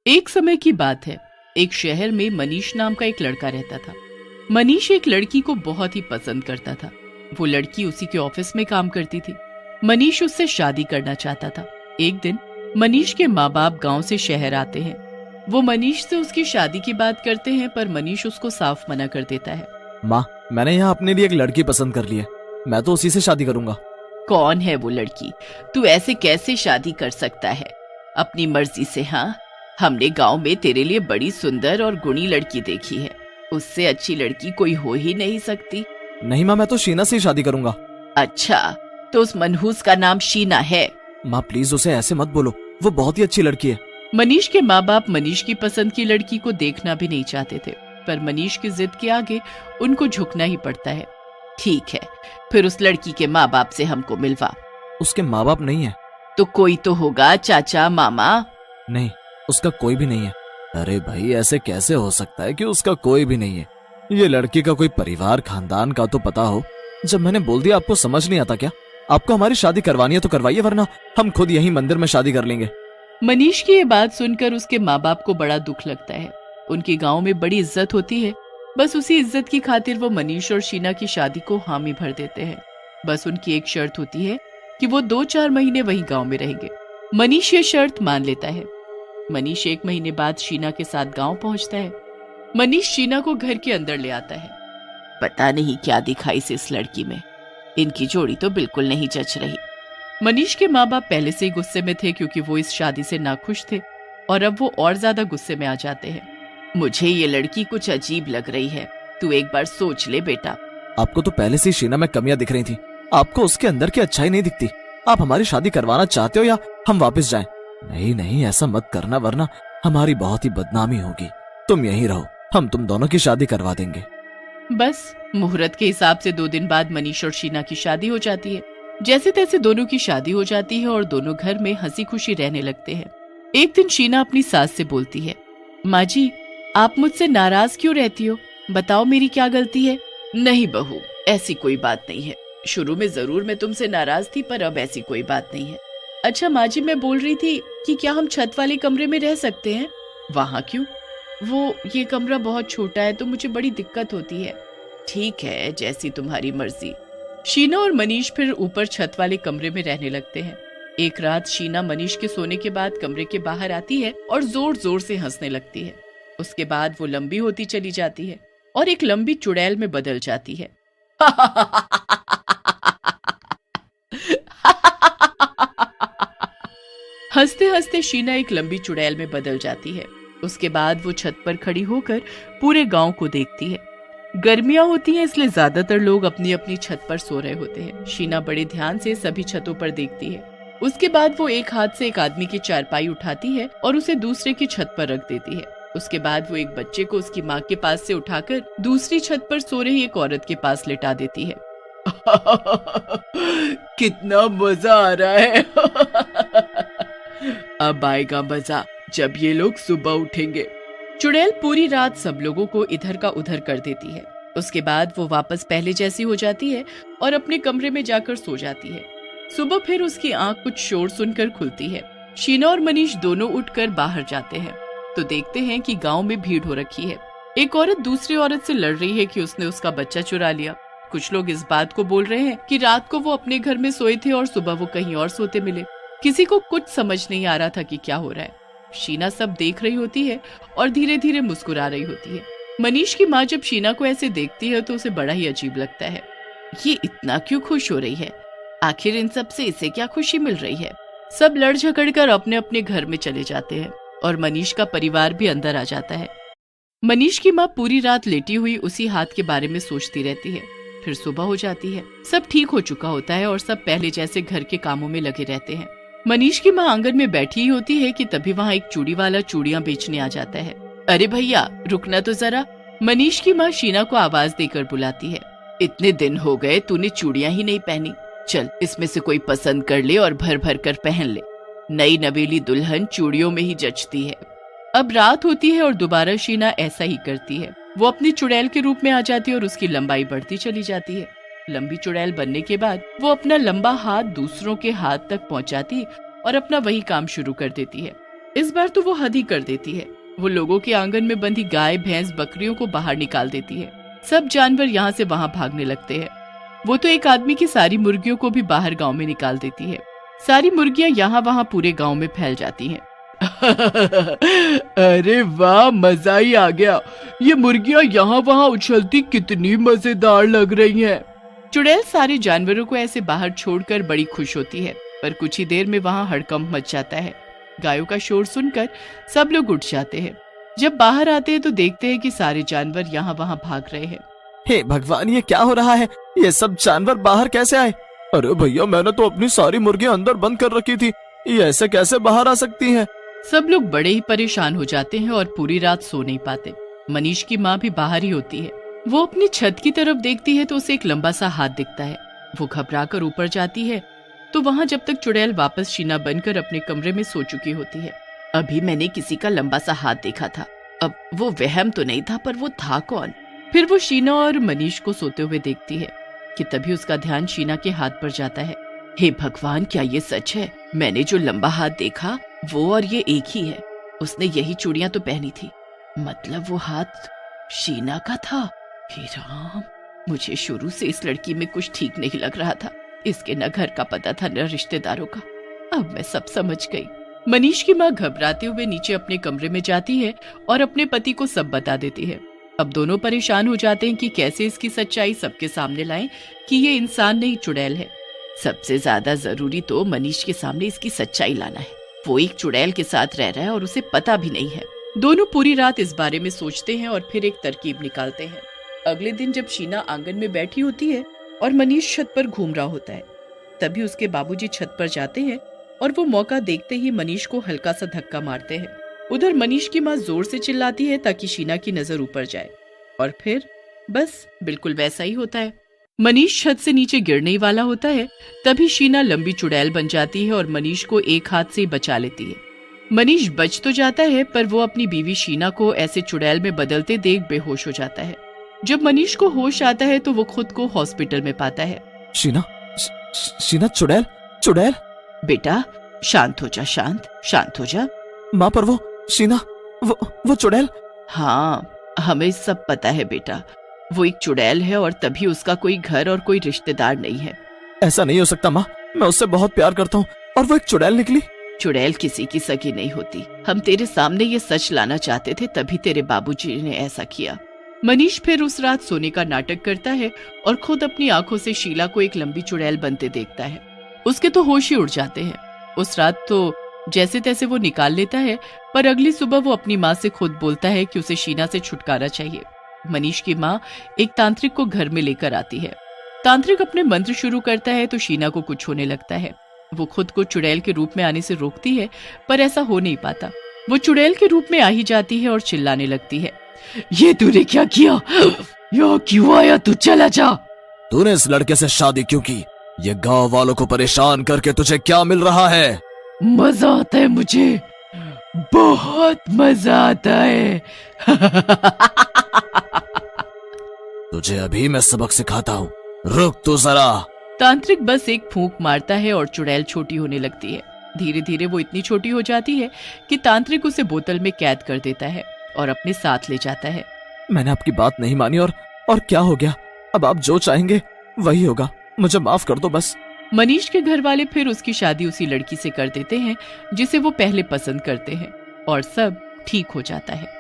एक समय की बात है। एक शहर में मनीष नाम का एक लड़का रहता था। मनीष एक लड़की को बहुत ही पसंद करता था। वो लड़की उसी के ऑफिस में काम करती थी। मनीष उससे शादी करना चाहता था। एक दिन मनीष के माँ बाप गांव से शहर आते हैं। वो मनीष से उसकी शादी की बात करते हैं, पर मनीष उसको साफ मना कर देता है। माँ, मैंने यहाँ अपने लिए एक लड़की पसंद कर ली है। मैं तो उसी से शादी करूंगा। कौन है वो लड़की? तू ऐसे कैसे शादी कर सकता है अपनी मर्जी से? हाँ, हमने गांव में तेरे लिए बड़ी सुंदर और गुणी लड़की देखी है। उससे अच्छी लड़की कोई हो ही नहीं सकती। नहीं माँ, मैं तो शीना से ही शादी करूंगा। अच्छा, तो उस मनहूस का नाम शीना है? माँ प्लीज उसे ऐसे मत बोलो, वो बहुत ही अच्छी लड़की है। मनीष के माँ बाप मनीष की पसंद की लड़की को देखना भी नहीं चाहते थे, पर मनीष की जिद के आगे उनको झुकना ही पड़ता है। ठीक है, फिर उस लड़की के माँ बाप से हमको मिलवा। उसके माँ बाप नहीं है। तो कोई तो होगा, चाचा, मामा? नहीं, उसका कोई भी नहीं है। अरे भाई, ऐसे कैसे हो सकता है कि उसका कोई भी नहीं है? ये लड़की का कोई परिवार खानदान का तो पता हो। जब मैंने बोल दिया, आपको समझ नहीं आता क्या? आपको हमारी शादी करवानी है तो करवाइए, वरना हम खुद यहीं मंदिर में शादी कर लेंगे। मनीष की ये बात सुनकर उसके माँ बाप को बड़ा दुख लगता है। उनके गांव में बड़ी इज्जत होती है। बस उसी इज्जत की खातिर वो मनीष और शीना की शादी को हामी भर देते हैं। बस उनकी एक शर्त होती है कि वो 2-4 महीने वहीं गांव में रहेंगे। मनीष ये शर्त मान लेता है। मनीष 1 महीने बाद शीना के साथ गांव पहुंचता है। मनीष शीना को घर के अंदर ले आता है। पता नहीं क्या दिखाई से इस लड़की में, इनकी जोड़ी तो बिल्कुल नहीं जच रही। मनीष के माँ बाप पहले से ही गुस्से में थे, क्योंकि वो इस शादी से नाखुश थे, और अब वो और ज्यादा गुस्से में आ जाते हैं। मुझे ये लड़की कुछ अजीब लग रही है, तू एक बार सोच ले बेटा। आपको तो पहले से ही शीना में कमियां दिख रही थी। आपको उसके अंदर की अच्छाई नहीं दिखती। आप हमारी शादी करवाना चाहते हो या हम वापस जाएं? नहीं नहीं, ऐसा मत करना, वरना हमारी बहुत ही बदनामी होगी। तुम यहीं रहो, हम तुम दोनों की शादी करवा देंगे। बस मुहूर्त के हिसाब से 2 दिन बाद मनीष और शीना की शादी हो जाती है। जैसे तैसे दोनों की शादी हो जाती है और दोनों घर में हंसी खुशी रहने लगते हैं। एक दिन शीना अपनी सास से बोलती है, माँ जी, आप मुझसे नाराज क्यों रहती हो? बताओ, मेरी क्या गलती है? नहीं बहू, ऐसी कोई बात नहीं है। शुरू में जरूर मैं तुमसे नाराज थी, पर अब ऐसी कोई बात नहीं है। अच्छा माँ जी, मैं बोल रही थी कि क्या हम छत वाले कमरे में रह सकते हैं? वहाँ क्यों? ये कमरा बहुत छोटा है तो मुझे बड़ी दिक्कत होती है। ठीक है, जैसी तुम्हारी मर्जी। शीना और मनीष फिर ऊपर छत वाले कमरे में रहने लगते हैं। एक रात शीना मनीष के सोने के बाद कमरे के बाहर आती है और जोर जोर से हंसने लगती है। उसके बाद वो लंबी होती चली जाती है और एक लंबी चुड़ैल में बदल जाती है। हंसते हंसते शीना एक लंबी चुड़ैल में बदल जाती है। उसके बाद वो छत पर खड़ी होकर पूरे गांव को देखती है। गर्मियां होती हैं, इसलिए ज्यादातर लोग अपनी अपनी छत पर सो रहे होते हैं। शीना बड़े ध्यान से सभी छतों पर देखती है। उसके बाद वो एक हाथ से एक आदमी की चारपाई उठाती है और उसे दूसरे की छत पर रख देती है। उसके बाद वो एक बच्चे को उसकी माँ के पास से उठाकर दूसरी छत पर सो रही एक औरत के पास लिटा देती है। कितना मजा आ रहा है। अब आएगा मजा जब ये लोग सुबह उठेंगे। चुड़ैल पूरी रात सब लोगों को इधर का उधर कर देती है। उसके बाद वो वापस पहले जैसी हो जाती है और अपने कमरे में जाकर सो जाती है। सुबह फिर उसकी आंख कुछ शोर सुनकर खुलती है। शीना और मनीष दोनों उठकर बाहर जाते हैं तो देखते हैं कि गांव में भीड़ हो रखी है। एक औरत दूसरी औरत से लड़ रही है कि उसने उसका बच्चा चुरा लिया। कुछ लोग इस बात को बोल रहे हैं कि रात को वो अपने घर में सोए थे और सुबह वो कहीं और सोते मिले। किसी को कुछ समझ नहीं आ रहा था कि क्या हो रहा है। शीना सब देख रही होती है और धीरे धीरे मुस्कुरा रही होती है। मनीष की माँ जब शीना को ऐसे देखती है तो उसे बड़ा ही अजीब लगता है। ये इतना क्यों खुश हो रही है? आखिर इन सब से इसे क्या खुशी मिल रही है? सब लड़ झगड़ कर अपने अपने घर में चले जाते हैं और मनीष का परिवार भी अंदर आ जाता है। मनीष की माँ पूरी रात लेटी हुई उसी हाथ के बारे में सोचती रहती है। फिर सुबह हो जाती है। सब ठीक हो चुका होता है और सब पहले जैसे घर के कामों में लगे रहते हैं। मनीष की माँ आंगन में बैठी ही होती है कि तभी वहाँ एक चूड़ी वाला चूड़ियाँ बेचने आ जाता है। अरे भैया, रुकना तो जरा। मनीष की माँ शीना को आवाज देकर बुलाती है। इतने दिन हो गए तूने चूड़ियाँ ही नहीं पहनी। चल, इसमें से कोई पसंद कर ले और भर भर कर पहन ले। नई नवेली दुल्हन चूड़ियों में ही जचती है। अब रात होती है और दोबारा शीना ऐसा ही करती है। वो अपनी चुड़ैल के रूप में आ जाती है और उसकी लंबाई बढ़ती चली जाती है। लंबी चुड़ैल बनने के बाद वो अपना लंबा हाथ दूसरों के हाथ तक पहुंचाती और अपना वही काम शुरू कर देती है। इस बार तो वो हद ही कर देती है। वो लोगों के आंगन में बंधी गाय, भैंस, बकरियों को बाहर निकाल देती है। सब जानवर यहाँ से वहाँ भागने लगते हैं। वो तो एक आदमी की सारी मुर्गियों को भी बाहर गांव में निकाल देती है। सारी मुर्गियां यहाँ वहाँ पूरे गांव में फैल जाती हैं। अरे वाह, मजा ही आ गया। ये मुर्गियां यहाँ वहाँ उछलती कितनी मजेदार लग रही हैं। चुड़ैल सारे जानवरों को ऐसे बाहर छोड़कर बड़ी खुश होती है, पर कुछ ही देर में वहाँ हड़कंप मच जाता है। गायों का शोर सुनकर सब लोग उठ जाते हैं। जब बाहर आते हैं तो देखते हैं कि सारे जानवर यहाँ वहाँ भाग रहे हैं। हे भगवान, ये क्या हो रहा है? ये सब जानवर बाहर कैसे आए? अरे भैया, मैंने तो अपनी सारी मुर्गियां अंदर बंद कर रखी थी, ये ऐसे कैसे बाहर आ सकती हैं? सब लोग बड़े ही परेशान हो जाते हैं और पूरी रात सो नहीं पाते। मनीष की माँ भी बाहर ही होती है। वो अपनी छत की तरफ देखती है तो उसे एक लंबा सा हाथ दिखता है। वो घबराकर ऊपर जाती है तो वहाँ जब तक चुड़ैल वापस शीना बनकर अपने कमरे में सो चुकी होती है। अभी मैंने किसी का लंबा सा हाथ देखा था। अब वो वहम तो नहीं था, पर वो था कौन? फिर वो शीना और मनीष को सोते हुए देखती है कि तभी उसका ध्यान शीना के हाथ पर जाता है। हे भगवान, क्या ये सच है? मैंने जो लंबा हाथ देखा वो और ये एक ही है। उसने यही चूड़ियां तो पहनी थी, मतलब वो हाथ शीना का था। हे राम, मुझे शुरू से इस लड़की में कुछ ठीक नहीं लग रहा था। इसके न घर का पता था न रिश्तेदारों का। अब मैं सब समझ गई। मनीष की माँ घबराते हुए नीचे अपने कमरे में जाती है और अपने पति को सब बता देती है। अब दोनों परेशान हो जाते हैं कि कैसे इसकी सच्चाई सबके सामने लाएं कि ये इंसान नहीं चुड़ैल है। सबसे ज्यादा जरूरी तो मनीष के सामने इसकी सच्चाई लाना है। वो एक चुड़ैल के साथ रह रहा है और उसे पता भी नहीं है। दोनों पूरी रात इस बारे में सोचते हैं और फिर एक तरकीब निकालते हैं। अगले दिन जब शीना आंगन में बैठी होती है और मनीष छत पर घूम रहा होता है, तभी उसके बाबूजी छत पर जाते हैं और वो मौका देखते ही मनीष को हल्का सा धक्का मारते हैं। उधर मनीष की माँ जोर से चिल्लाती है ताकि शीना की नजर ऊपर जाए, और फिर बस बिल्कुल वैसा ही होता है। मनीष छत से नीचे गिरने ही वाला होता है, तभी शीना लंबी चुड़ैल बन जाती है और मनीष को एक हाथ से बचा लेती है। मनीष बच तो जाता है, पर वो अपनी बीवी शीना को ऐसे चुड़ैल में बदलते देख बेहोश हो जाता है। जब मनीष को होश आता है तो वो खुद को हॉस्पिटल में पाता है। शीना, शीना, चुड़ैल, चुड़ैल। बेटा शांत हो जा, शांत हो जा। माँ, पर वो शीना, वो चुड़ैल। हाँ, हमें सब पता है बेटा। वो एक चुड़ैल है और तभी उसका कोई घर और कोई रिश्तेदार नहीं है। ऐसा नहीं हो सकता माँ, मैं उससे बहुत प्यार करता हूँ और वो एक चुड़ैल निकली। चुड़ैल किसी की सगी नहीं होती। हम तेरे सामने ये सच लाना चाहते थे, तभी तेरे बाबूजी ने ऐसा किया। मनीष फिर उस रात सोने का नाटक करता है और खुद अपनी आंखों से शीला को एक लंबी चुड़ैल बनते देखता है। उसके तो होश ही उड़ जाते हैं। उस रात तो जैसे तैसे वो निकाल लेता है, पर अगली सुबह वो अपनी माँ से खुद बोलता है कि उसे शीना से छुटकारा चाहिए। मनीष की माँ एक तांत्रिक को घर में लेकर आती है। तांत्रिक अपने मंत्र शुरू करता है तो शीना को कुछ होने लगता है। वो खुद को चुड़ैल के रूप में आने से रोकती है, पर ऐसा हो नहीं पाता। वो चुड़ैल के रूप में आ ही जाती है और चिल्लाने लगती है, ये तूने क्या किया? यहाँ क्यों आया? तू चला जा। तूने इस लड़के से शादी क्यों की? ये गांव वालों को परेशान करके तुझे क्या मिल रहा है? मजा आता है मुझे, बहुत मजा आता है। तुझे अभी मैं सबक सिखाता हूँ, रुक तू जरा। तांत्रिक बस एक फूंक मारता है और चुड़ैल छोटी होने लगती है। धीरे धीरे वो इतनी छोटी हो जाती है कि तांत्रिक उसे बोतल में कैद कर देता है और अपने साथ ले जाता है। मैंने आपकी बात नहीं मानी और क्या हो गया? अब आप जो चाहेंगे वही होगा, मुझे माफ कर दो बस। मनीष के घर वाले फिर उसकी शादी उसी लड़की से कर देते हैं जिसे वो पहले पसंद करते हैं, और सब ठीक हो जाता है।